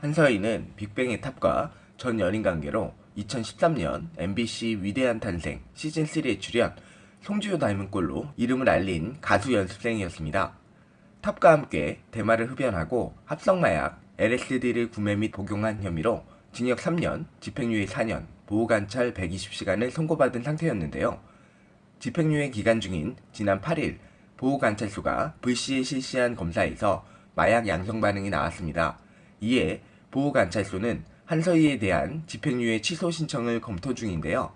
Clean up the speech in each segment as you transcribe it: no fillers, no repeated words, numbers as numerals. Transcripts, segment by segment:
한서희는 빅뱅의 탑과 전 연인관계로 2013년 MBC 위대한 탄생 시즌3에 출연, 송지효 닮은 꼴로 이름을 알린 가수 연습생이었습니다. 탑과 함께 대마를 흡연하고 합성마약 LSD를 구매 및 복용한 혐의로 징역 3년, 집행유예 4년, 보호관찰 120시간을 선고받은 상태였는데요. 집행유예 기간 중인 지난 8일 보호관찰소가 불시에 실시한 검사에서 마약 양성 반응이 나왔습니다. 이에 보호관찰소는 한서희에 대한 집행유예 취소 신청을 검토 중인데요.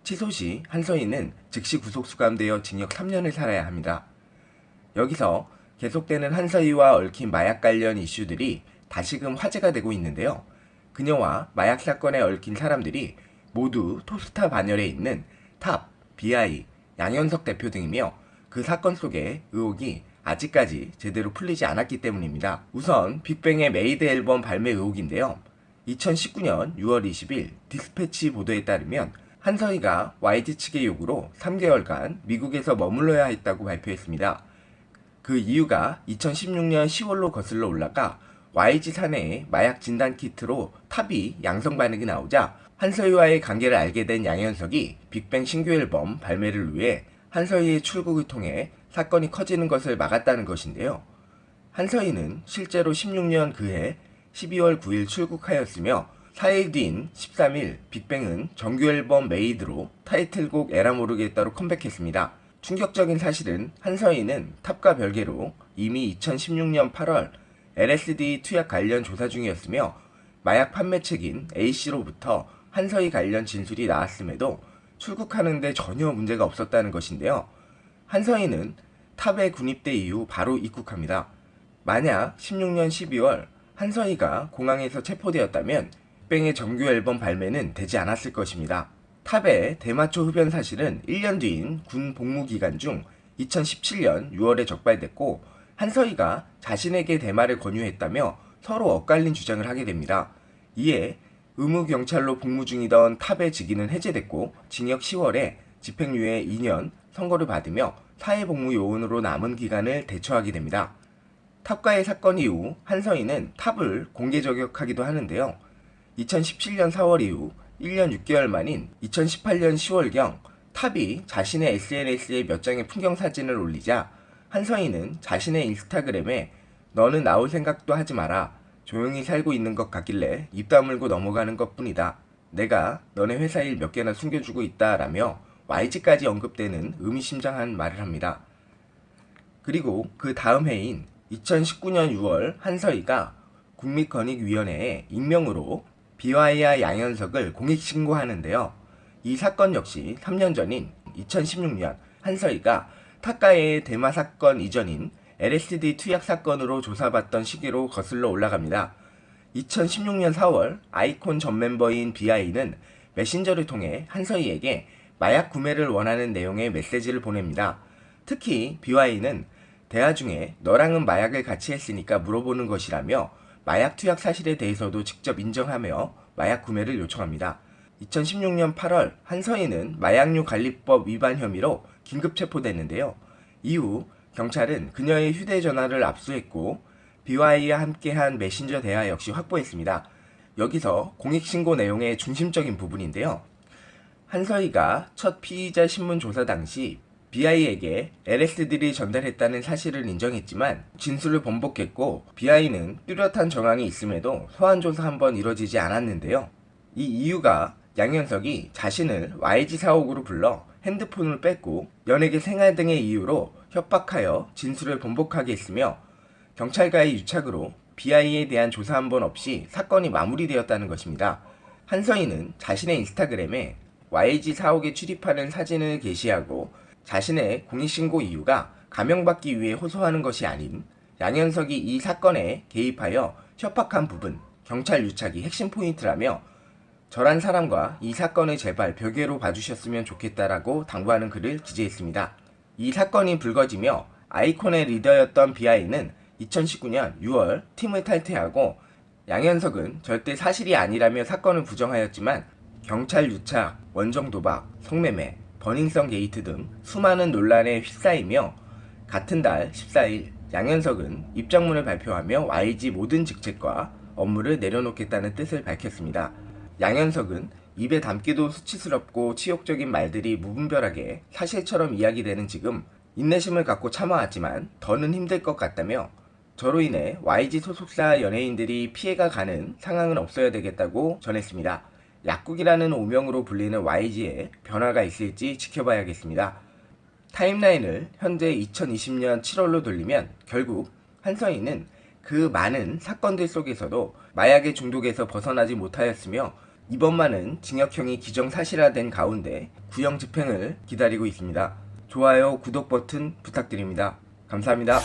취소 시 한서희는 즉시 구속 수감되어 징역 3년을 살아야 합니다. 여기서 계속되는 한서희와 얽힌 마약 관련 이슈들이 다시금 화제가 되고 있는데요. 그녀와 마약 사건에 얽힌 사람들이 모두 토스타 반열에 있는 탑, BI, 양현석 대표 등이며 그 사건 속의 의혹이 아직까지 제대로 풀리지 않았기 때문입니다. 우선 빅뱅의 메이드 앨범 발매 의혹인데요. 2019년 6월 20일 디스패치 보도에 따르면 한서희가 YG 측의 요구로 3개월간 미국에서 머물러야 했다고 발표했습니다. 그 이유가 2016년 10월로 거슬러 올라가 YG 사내의 마약 진단 키트로 탑이 양성 반응이 나오자 한서희와의 관계를 알게 된 양현석이 빅뱅 신규 앨범 발매를 위해 한서희의 출국을 통해 사건이 커지는 것을 막았다는 것인데요. 한서희는 실제로 16년 그해 12월 9일 출국하였으며 4일 뒤인 13일 빅뱅은 정규 앨범 메이드로 타이틀곡 에라 모르겠다로 컴백했습니다. 충격적인 사실은 한서희는 탑과 별개로 이미 2016년 8월 LSD 투약 관련 조사 중이었으며 마약 판매책인 A씨로부터 한서희 관련 진술이 나왔음에도 출국하는 데 전혀 문제가 없었다는 것인데요. 한서희는 탑에 군입대 이후 바로 입국합니다. 만약 16년 12월 한서희가 공항에서 체포되었다면 빅뱅의 정규 앨범 발매는 되지 않았을 것입니다. 탑의 대마초 흡연 사실은 1년 뒤인 군 복무 기간 중 2017년 6월에 적발됐고 한서희가 자신에게 대마를 권유했다며 서로 엇갈린 주장을 하게 됩니다. 이에 의무경찰로 복무 중이던 탑의 직위는 해제됐고 징역 10월에 집행유예 2년 선고를 받으며 사회복무 요원으로 남은 기간을 대처하게 됩니다. 탑과의 사건 이후 한서희는 탑을 공개 저격하기도 하는데요. 2017년 4월 이후 1년 6개월 만인 2018년 10월경 탑이 자신의 SNS에 몇 장의 풍경 사진을 올리자 한서희는 자신의 인스타그램에 너는 나올 생각도 하지 마라. 조용히 살고 있는 것 같길래 입 다물고 넘어가는 것 뿐이다. 내가 너네 회사 일 몇 개나 숨겨주고 있다 라며 YG까지 언급되는 의미심장한 말을 합니다. 그리고 그 다음 해인 2019년 6월 한서희가 국민권익위원회에 익명으로 BY와 양현석을 공익신고하는데요. 이 사건 역시 3년 전인 2016년 한서희가 탑과의 대마 사건 이전인 LSD 투약 사건으로 조사받던 시기로 거슬러 올라갑니다. 2016년 4월 아이콘 전 멤버인 BI는 메신저를 통해 한서희에게 마약 구매를 원하는 내용의 메시지를 보냅니다. 특히 BY는 대화 중에 너랑은 마약을 같이 했으니까 물어보는 것이라며 마약 투약 사실에 대해서도 직접 인정하며 마약 구매를 요청합니다. 2016년 8월 한서희는 마약류 관리법 위반 혐의로 긴급 체포됐는데요. 이후 경찰은 그녀의 휴대전화를 압수했고 BY와 함께한 메신저 대화 역시 확보했습니다. 여기서 공익신고 내용의 중심적인 부분인데요. 한서희가 첫 피의자 신문 조사 당시 BI에게 LSD를 전달했다는 사실을 인정했지만 진술을 번복했고 BI는 뚜렷한 정황이 있음에도 소환조사 한번 이뤄지지 않았는데요. 이 이유가 양현석이 자신을 YG 사옥으로 불러 핸드폰을 뺏고 연예계 생활 등의 이유로 협박하여 진술을 번복하게 했으며 경찰과의 유착으로 BI에 대한 조사 한 번 없이 사건이 마무리되었다는 것입니다. 한서희는 자신의 인스타그램에 YG 사옥에 출입하는 사진을 게시하고 자신의 공익신고 이유가 감형받기 위해 호소하는 것이 아닌 양현석이 이 사건에 개입하여 협박한 부분, 경찰 유착이 핵심 포인트라며 저란 사람과 이 사건을 제발 별개로 봐주셨으면 좋겠다라고 당부하는 글을 기재했습니다. 이 사건이 불거지며 아이콘의 리더였던 BI는 2019년 6월 팀을 탈퇴하고 양현석은 절대 사실이 아니라며 사건을 부정하였지만 경찰 유착, 원정 도박, 성매매, 버닝썬 게이트 등 수많은 논란에 휩싸이며 같은 달 14일 양현석은 입장문을 발표하며 YG 모든 직책과 업무를 내려놓겠다는 뜻을 밝혔습니다. 양현석은 입에 담기도 수치스럽고 치욕적인 말들이 무분별하게 사실처럼 이야기되는 지금 인내심을 갖고 참아왔지만 더는 힘들 것 같다며 저로 인해 YG 소속사 연예인들이 피해가 가는 상황은 없어야 되겠다고 전했습니다. 약국이라는 오명으로 불리는 YG에 변화가 있을지 지켜봐야겠습니다. 타임라인을 현재 2020년 7월로 돌리면 결국 한서인은 그 많은 사건들 속에서도 마약의 중독에서 벗어나지 못하였으며 이번만은 징역형이 기정사실화된 가운데 구형 집행을 기다리고 있습니다. 좋아요, 구독 버튼 부탁드립니다. 감사합니다.